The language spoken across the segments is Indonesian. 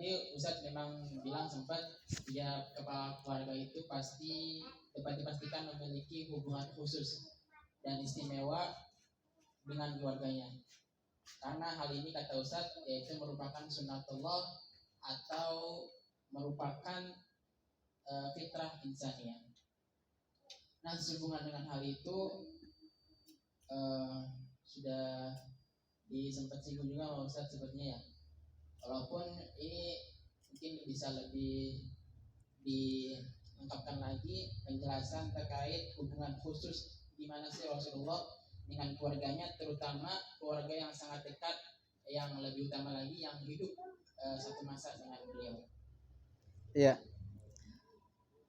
tadi Ustadz memang bilang sempat ya kepala keluarga itu pasti dapat dipastikan memiliki hubungan khusus dan istimewa dengan keluarganya. Karena hal ini kata Ustadz yaitu merupakan sunnatullah atau merupakan fitrah insaniyah. Nah, sehubungan dengan hal itu sudah sempat singgung juga sama Ustadz sepertinya ya. Walaupun ini mungkin bisa lebih dilengkapkan lagi penjelasan terkait hubungan khusus di mana sih Rasulullah dengan keluarganya, terutama keluarga yang sangat dekat, yang lebih utama lagi yang hidup satu masa dengan beliau. Ya.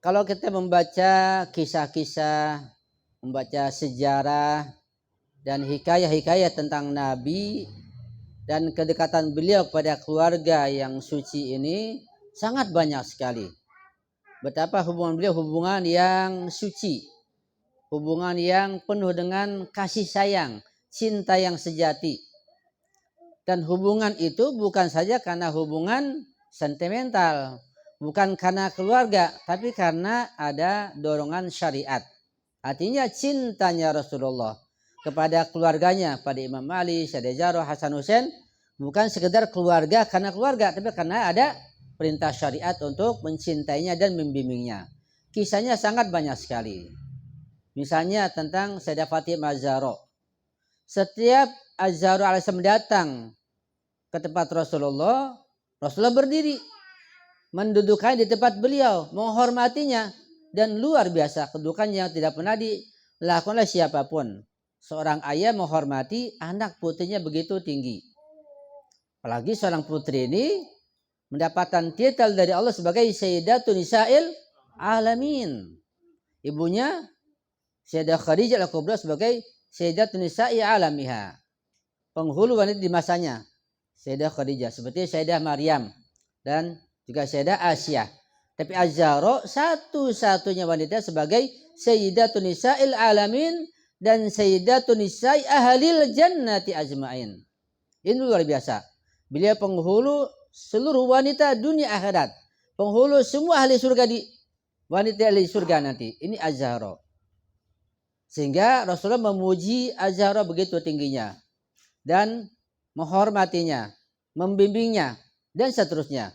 Kalau kita membaca kisah-kisah, membaca sejarah dan hikayah-hikayah tentang Nabi dan kedekatan beliau pada keluarga yang suci ini sangat banyak sekali. Betapa hubungan beliau hubungan yang suci, hubungan yang penuh dengan kasih sayang, cinta yang sejati. Dan hubungan itu bukan saja karena hubungan sentimental, bukan karena keluarga, tapi karena ada dorongan syariat. Artinya cintanya Rasulullah kepada keluarganya, pada Imam Ali, Syed Jarrah, Hasan Hussein, bukan sekedar keluarga karena keluarga, tapi karena ada perintah syariat untuk mencintainya dan membimbingnya. Kisahnya sangat banyak sekali. Misalnya tentang Sayyidah Fatimah Az-Zahra. Setiap Az-Zahra alaihissalam datang ke tempat Rasulullah, Rasulullah berdiri, mendudukkan di tempat beliau, menghormatinya, dan luar biasa kedudukannya yang tidak pernah dilakukan oleh siapapun. Seorang ayah menghormati anak putrinya begitu tinggi. Apalagi seorang putri ini mendapatkan titel dari Allah sebagai Sayyidatun Nisa'il Alamin. Ibunya Sayyidah Khadijah Al-Kubra sebagai Sayyidatun Nisa'i Alamiha. Penghulu wanita di masanya. Sayyidah Khadijah seperti Sayyidah Maryam dan juga Sayyidah Asyah. Tapi Az-Zahra satu-satunya wanita sebagai Sayyidatun Nisa'il Alamin dan Sayyidatun Nisa'i Ahlil Jannati Ajma'in. Ini luar biasa. Beliau penghulu seluruh wanita dunia akhirat. Penghulu semua ahli surga wanita ahli surga nanti. Ini Az-Zahra. Sehingga Rasulullah memuji Az-Zahra begitu tingginya. Dan menghormatinya, membimbingnya, dan seterusnya.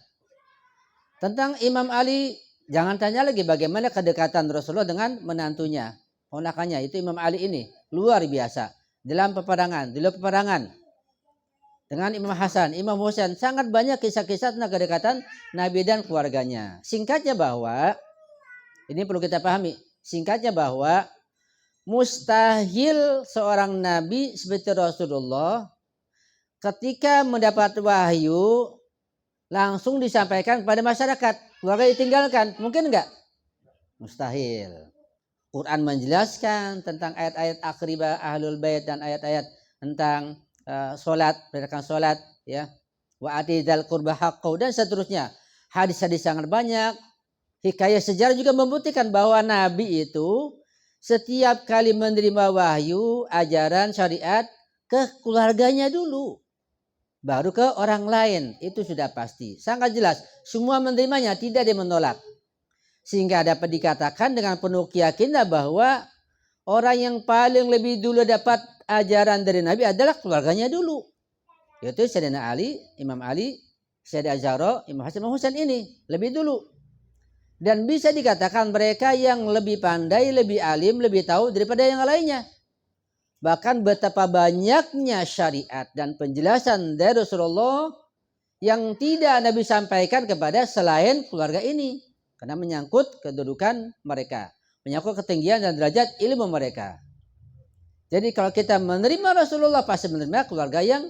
Tentang Imam Ali, jangan tanya lagi bagaimana kedekatan Rasulullah dengan menantunya. Ponakannya itu Imam Ali ini luar biasa dalam peperangan, di luar peperangan dengan Imam Hasan, Imam Husain, sangat banyak kisah-kisah tentang kedekatan Nabi dan keluarganya. Singkatnya bahwa ini perlu kita pahami. Singkatnya bahwa mustahil seorang Nabi seperti Rasulullah ketika mendapat wahyu langsung disampaikan kepada masyarakat, keluarga ditinggalkan, mungkin enggak? Mustahil. Quran menjelaskan tentang ayat-ayat akribah ahlul bait dan ayat-ayat tentang solat, perintahkan solat, ya, wa atizal qurba haqqau dan seterusnya. Hadis-hadis sangat banyak. Hikayah sejarah juga membuktikan bahwa Nabi itu setiap kali menerima wahyu, ajaran syariat ke keluarganya dulu, baru ke orang lain. Itu sudah pasti, sangat jelas. Semua menerimanya, tidak ada yang menolak. Sehingga dapat dikatakan dengan penuh keyakinan bahwa orang yang paling lebih dulu dapat ajaran dari Nabi adalah keluarganya dulu. Yaitu Sayyidina Ali, Imam Ali, Sayyidah Zahra, Imam Hasan, Imam Husain ini lebih dulu. Dan bisa dikatakan mereka yang lebih pandai, lebih alim, lebih tahu daripada yang lainnya. Bahkan betapa banyaknya syariat dan penjelasan dari Rasulullah yang tidak Nabi sampaikan kepada selain keluarga ini. Karena menyangkut kedudukan mereka, menyangkut ketinggian dan derajat ilmu mereka. Jadi kalau kita menerima Rasulullah pasti menerima keluarga yang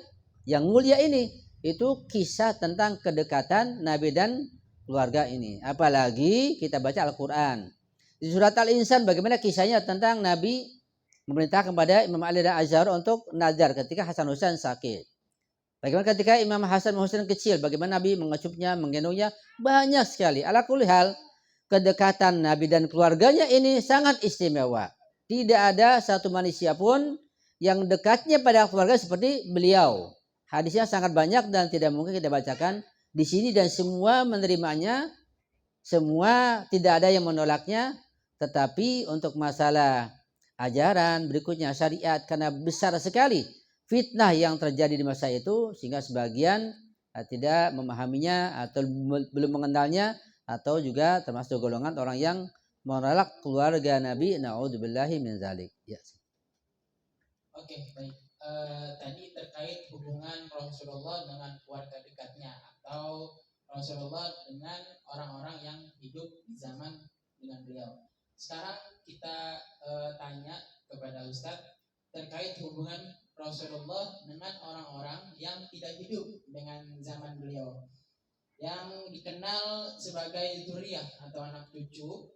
mulia ini. Itu kisah tentang kedekatan Nabi dan keluarga ini. Apalagi kita baca Al-Quran. Di surat Al-Insan bagaimana kisahnya tentang Nabi memerintah kepada Imam Ali dan Az-Zahra untuk nazar ketika Hasan Husain sakit. Bagaimana ketika Imam Hasan Husain kecil, bagaimana Nabi mengecupnya, menggendongnya, banyak sekali. Ala kulli hal, kedekatan Nabi dan keluarganya ini sangat istimewa. Tidak ada satu manusia pun yang dekatnya pada keluarga seperti beliau. Hadisnya sangat banyak dan tidak mungkin kita bacakan di sini dan semua menerimanya, semua tidak ada yang menolaknya. Tetapi untuk masalah ajaran berikutnya syariat, karena besar sekali fitnah yang terjadi di masa itu sehingga sebagian tidak memahaminya atau belum mengenalnya, atau juga termasuk golongan orang yang menolak keluarga Nabi. Na'udzubillahi min zalik. Ya. Oke, baik. Tadi terkait hubungan Rasulullah dengan keluarga dekatnya atau Rasulullah dengan orang-orang yang hidup di zaman dengan beliau. Sekarang kita tanya kepada Ustadz terkait hubungan Rasulullah dengan orang-orang yang tidak hidup dengan zaman beliau, yang dikenal sebagai dzurriyyah atau anak cucu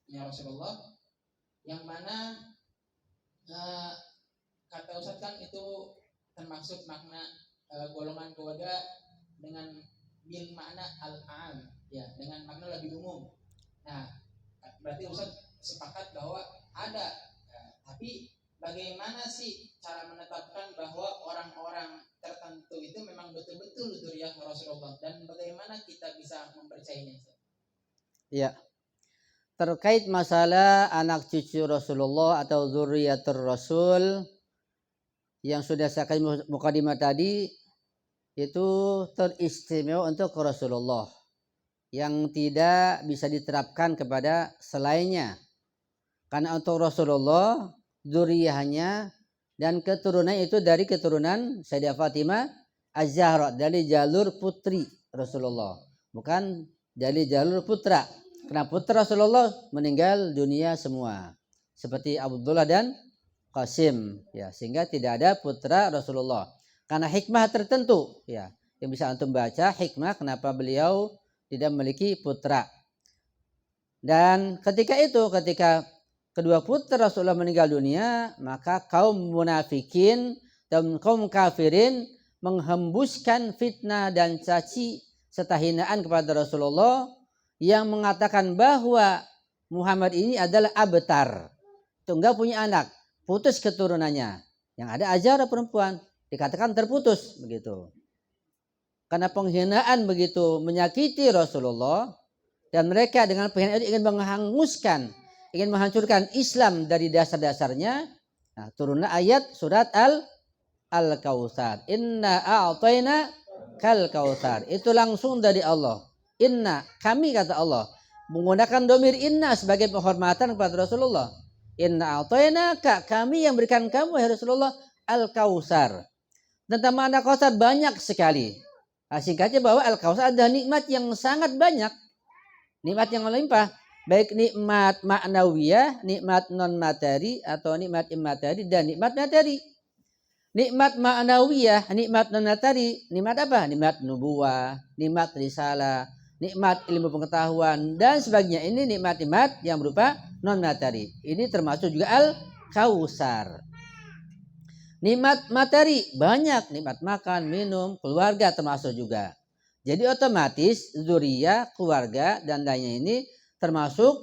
ya Rasulullah, yang mana kata Ustadz kan itu termasuk makna golongan keluarga dengan bil makna al-am, ya, dengan makna lebih umum. Nah, berarti Ustadz sepakat bahwa ada, tapi bagaimana sih cara menetapkan bahwa orang-orang tertentu itu memang betul-betul dzurriyyah Rasulullah, dan bagaimana kita bisa mempercayainya? Ya. Terkait masalah anak cucu Rasulullah atau dzurriyyatur Rasul yang sudah saya kasih mukadimah tadi, itu teristimewa untuk Rasulullah yang tidak bisa diterapkan kepada selainnya. Karena untuk Rasulullah dzurriyyahnya dan keturunan itu dari keturunan Sayyidah Fatimah Az-Zahra, dari jalur putri Rasulullah, bukan dari jalur putra. Karena putra Rasulullah meninggal dunia semua, seperti Abdullah dan Qasim, ya, sehingga tidak ada putra Rasulullah. Karena hikmah tertentu, ya, yang bisa antum baca hikmah kenapa beliau tidak memiliki putra. Dan ketika kedua putra Rasulullah meninggal dunia, maka kaum munafikin dan kaum kafirin menghembuskan fitnah dan caci serta hinaan kepada Rasulullah yang mengatakan bahwa Muhammad ini adalah abtar, enggak punya anak, putus keturunannya. Yang ada Azhar perempuan, dikatakan terputus begitu. Karena penghinaan begitu menyakiti Rasulullah, dan mereka dengan penghinaan itu ingin menghanguskan, ingin menghancurkan Islam dari dasar-dasarnya. Nah, turunlah ayat surat Al-Kautsar. Inna a'tayna kal kautsar. Itu langsung dari Allah. Inna, kami kata Allah, menggunakan domir inna sebagai penghormatan kepada Rasulullah. Inna a'tainaka, kami yang berikan kamu ya Rasulullah Al-Kautsar. Tentang makna Kautsar banyak sekali. Nah, singkatnya bahwa Al-Kautsar adalah nikmat yang sangat banyak, nikmat yang melimpah, baik nikmat maknawiyah, nikmat non materi atau nikmat immateri, dan nikmat materi. Nikmat maknawiyah, nikmat non materi, nikmat apa? Nikmat nubuwah, nikmat risalah, nikmat ilmu pengetahuan dan sebagainya. Ini nikmat-nikmat yang berupa non materi. Ini termasuk juga Al-Kautsar. Nikmat materi banyak, nikmat makan, minum, keluarga termasuk juga. Jadi otomatis dzurriyyah, keluarga dan lainnya ini termasuk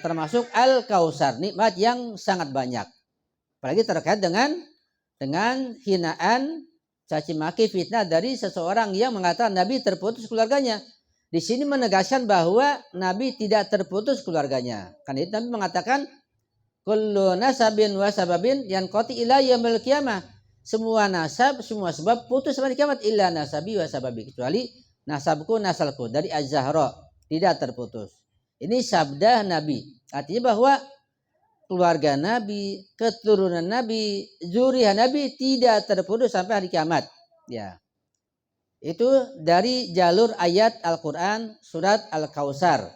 termasuk Al-Kautsar, nikmat yang sangat banyak. Apalagi terkait dengan hinaan, caci maki, fitnah dari seseorang yang mengatakan Nabi terputus keluarganya. Di sini menegaskan bahwa Nabi tidak terputus keluarganya. Karena itu Nabi mengatakan kullu nasabin wa sababin yanqati ila yaumil qiyamah. Semua nasab, semua sebab putus sampai kiamat illa nasabi wa sababi, kecuali nasabku, nasalku dari Az-Zahra tidak terputus. Ini sabda Nabi. Artinya bahwa keluarga Nabi, keturunan Nabi, zuriyah Nabi tidak terputus sampai hari kiamat. Ya. Itu dari jalur ayat Al-Quran surat Al-Kautsar.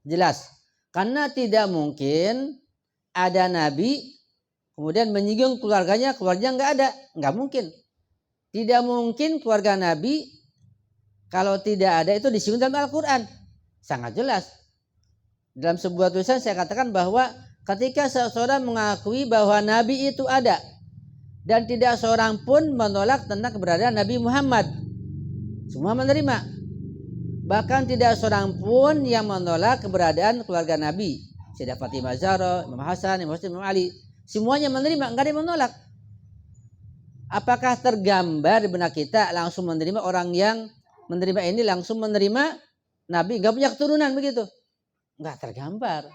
Jelas. Karena tidak mungkin ada Nabi kemudian menyinggung keluarganya nggak ada. Nggak mungkin. Tidak mungkin keluarga Nabi kalau tidak ada itu disinggung dalam Al-Quran. Sangat jelas. Dalam sebuah tulisan saya katakan bahwa ketika seseorang mengakui bahwa Nabi itu ada dan tidak seorang pun menolak tentang keberadaan Nabi Muhammad, semua menerima. Bahkan tidak seorang pun yang menolak keberadaan keluarga Nabi, Sayyidah Fatimah Zahra, Imam Hasan, Imam Muslim, Imam Ali, semuanya menerima, enggak ada yang menolak. apakah tergambar di benak kita langsung menerima orang yang menerima ini langsung menerima Nabi nggak punya keturunan begitu? Nggak tergambar.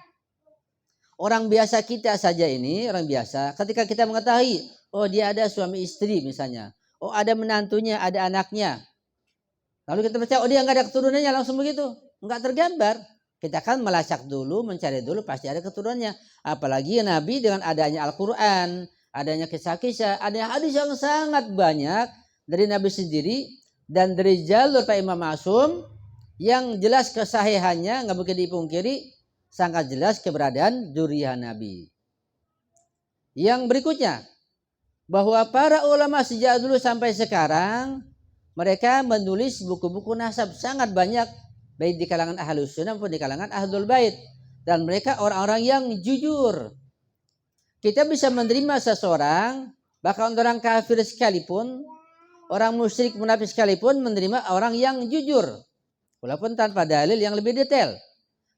Orang biasa kita saja ini, orang biasa, ketika kita mengetahui, oh dia ada suami istri misalnya, oh ada menantunya, ada anaknya, lalu kita percaya, oh dia nggak ada keturunannya langsung begitu, nggak tergambar. Kita kan melacak dulu, mencari dulu, pasti ada keturunannya. Apalagi Nabi dengan adanya Al-Quran, adanya kisah-kisah, ada hadis yang sangat banyak dari Nabi sendiri dan dari jalur Pak Imam Ma'sum yang jelas kesahihannya nggak mungkin dipungkiri, sangat jelas keberadaan dzurriyyah Nabi. Yang berikutnya, bahwa para ulama sejak dulu sampai sekarang mereka menulis buku-buku nasab sangat banyak, baik di kalangan Ahlus Sunnah maupun di kalangan Ahlul Bait, dan mereka orang-orang yang jujur. Kita bisa menerima seseorang, bahkan orang kafir sekalipun, orang musyrik munafik sekalipun menerima orang yang jujur, walaupun tanpa dalil yang lebih detail.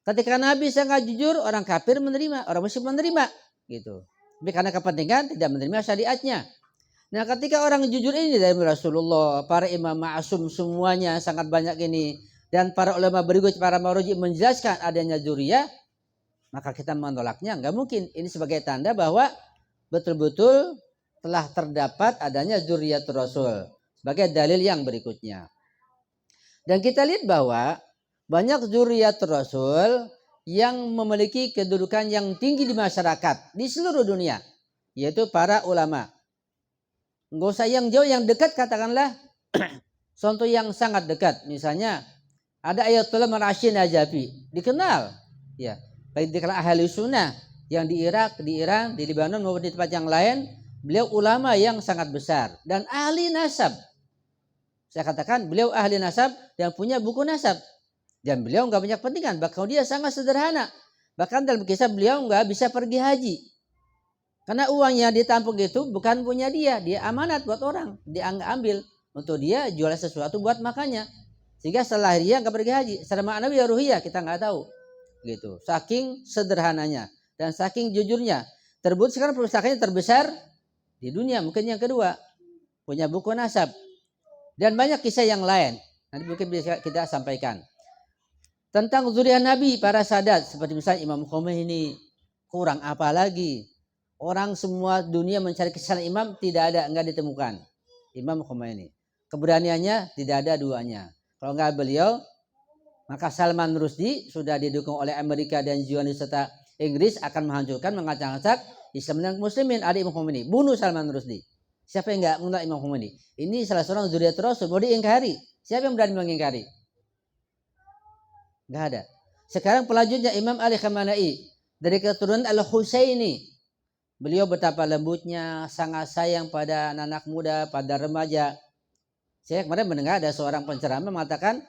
Ketika Nabi sangat jujur, orang kafir menerima, orang musyrik menerima, gitu. Tapi karena kepentingan tidak menerima syariatnya. Nah, ketika orang jujur ini dari Rasulullah, para imam ma'asum semuanya sangat banyak ini, dan para ulama berikut, para marji menjelaskan adanya dzurriyyah, maka kita menolaknya nggak mungkin. Ini sebagai tanda bahwa betul-betul telah terdapat adanya dzurriyyatur Rasul sebagai dalil yang berikutnya. Dan kita lihat bahwa banyak dzurriyyatur Rasul yang memiliki kedudukan yang tinggi di masyarakat di seluruh dunia, yaitu para ulama. Nggak usah yang jauh, yang dekat katakanlah contoh yang sangat dekat, misalnya ada Ayatullah Mar'asyi Najafi, dikenal ya, baik di kalangan ahli sunnah yang di Irak, di Iran, di Lebanon maupun di tempat yang lain. Beliau ulama yang sangat besar dan ahli nasab. Saya katakan beliau ahli nasab dan punya buku nasab. Dan beliau nggak punya kepentingan, bahkan dia sangat sederhana. Bahkan dalam kisah beliau nggak bisa pergi haji. Karena uangnya ditampung itu bukan punya dia amanat buat orang, dia ambil untuk dia jual sesuatu buat makannya. Sehingga setelah dia nggak pergi haji, secara maknawi ya ruhiyah kita nggak tahu. Gitu. Saking sederhananya dan saking jujurnya. Terbukti sekarang pustakanya terbesar di dunia, mungkin yang kedua, punya buku nasab. Dan banyak kisah yang lain, nanti mungkin bisa kita sampaikan. Tentang dzurriyyah Nabi, para sadat, seperti misalnya Imam Khomeini, kurang apa lagi? Orang semua dunia mencari kesalahan imam, tidak ada, enggak ditemukan. Imam Khomeini. Keberaniannya tidak ada duanya. Kalau enggak beliau, maka Salman Rushdie sudah didukung oleh Amerika dan Zionis serta Inggris akan menghancurkan, mengacak-acak Islam dan Muslimin. Ada Imam Khomeini, bunuh Salman Rushdie. Siapa yang enggak mengenal Imam Khomeini? Ini salah seorang dzurriyyatur Rasul, mau diingkari. Siapa yang berani mengingkari? Enggak ada. Sekarang pelanjutnya Imam Ali Khamenei dari keturunan Al-Husaini. Beliau betapa lembutnya, sangat sayang pada anak muda, pada remaja. Saya kemarin mendengar ada seorang penceramah mengatakan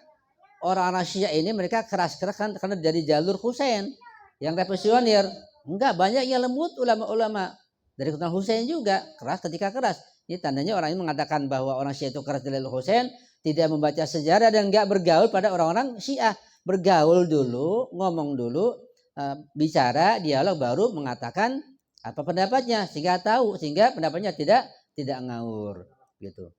orang-orang Syiah ini mereka keras-keras karena dari jalur Husain yang revolusioner. Enggak, banyak yang lembut ulama-ulama dari keturunan Husain juga keras ketika keras. Ini tandanya orang ini mengatakan bahwa orang Syiah itu keras dari jalur Husain, tidak membaca sejarah dan enggak bergaul pada orang-orang Syiah. Bergaul dulu, ngomong dulu, bicara, dialog, baru mengatakan apa pendapatnya, sehingga tahu, sehingga pendapatnya tidak ngawur gitu.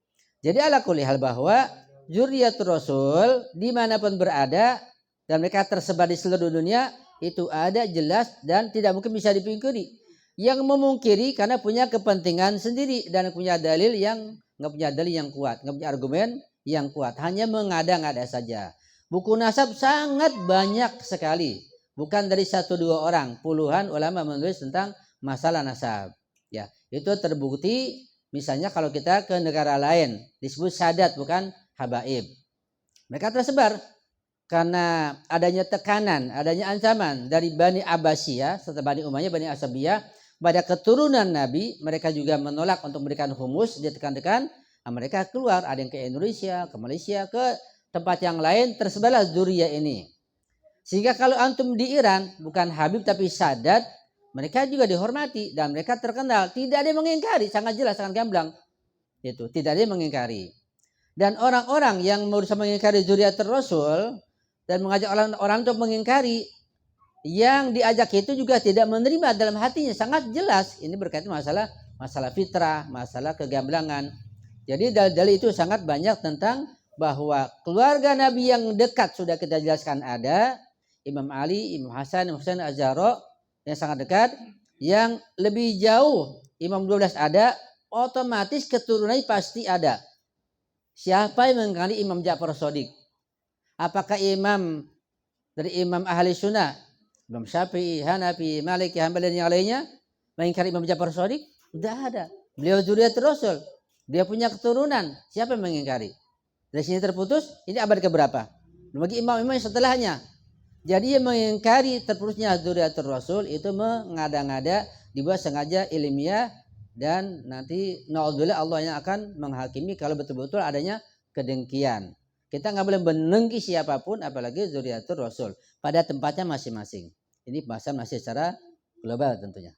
Jadi ala kulli hal bahwa dzurriyyatur Rasul dimanapun berada dan mereka tersebar di seluruh dunia itu ada jelas dan tidak mungkin bisa dipungkiri. Yang memungkiri karena punya kepentingan sendiri dan punya dalil yang nggak punya dalil yang kuat, nggak punya argumen yang kuat, hanya mengada-ngada saja. Buku nasab sangat banyak sekali, bukan dari 1-2 orang, puluhan ulama menulis tentang masalah nasab. Ya, itu terbukti. Misalnya kalau kita ke negara lain disebut sadat bukan habaib. Mereka tersebar karena adanya tekanan, adanya ancaman dari Bani Abbasiyah serta Bani Umayyah, Bani Asabiyah pada keturunan Nabi. Mereka juga menolak untuk memberikan humus, ditekan-tekan. Nah, mereka keluar, ada yang ke Indonesia, ke Malaysia, ke tempat yang lain, tersebarlah dzurriyyah ini. Sehingga kalau antum di Iran bukan Habib tapi Sadat, mereka juga dihormati dan mereka terkenal. Tidak ada yang mengingkari, sangat jelas, sangat gamblang. Itu tidak ada yang mengingkari. Dan orang-orang yang berusaha mengingkari dzurriyyatur Rasul dan mengajak orang untuk mengingkari, yang diajak itu juga tidak menerima dalam hatinya, sangat jelas. Ini berkaitan masalah masalah fitrah, masalah kegamblangan. Jadi dalil-dalil itu sangat banyak tentang bahwa keluarga Nabi yang dekat sudah kita jelaskan ada. Imam Ali, Imam Hasan, Imam Husain, Az-Zahra yang sangat dekat. Yang lebih jauh, Imam 12 ada, otomatis keturunannya pasti ada. Siapa yang mengingkari Imam Ja'far Shadiq? Apakah imam dari imam ahli sunnah, Imam Syafi'i, Hanafi, Maliki, Hambali dan yang lainnya mengingkari Imam Ja'far Shadiq? Tidak ada. Beliau dzurriyyatul Rasul. Dia punya keturunan. Siapa yang mengingkari? Dari sini terputus, ini abad keberapa? Bagi imam-imam yang setelahnya. Jadi yang mengingkari terputusnya dzurriyyatul Rasul itu mengada-ngada, dibuat sengaja ilmiah, dan nanti naudzubillah Allah yang akan menghakimi kalau betul-betul adanya kedengkian. Kita nggak boleh menengki siapapun, apalagi dzurriyyatul Rasul pada tempatnya masing-masing. Ini pembahasan masih secara global tentunya.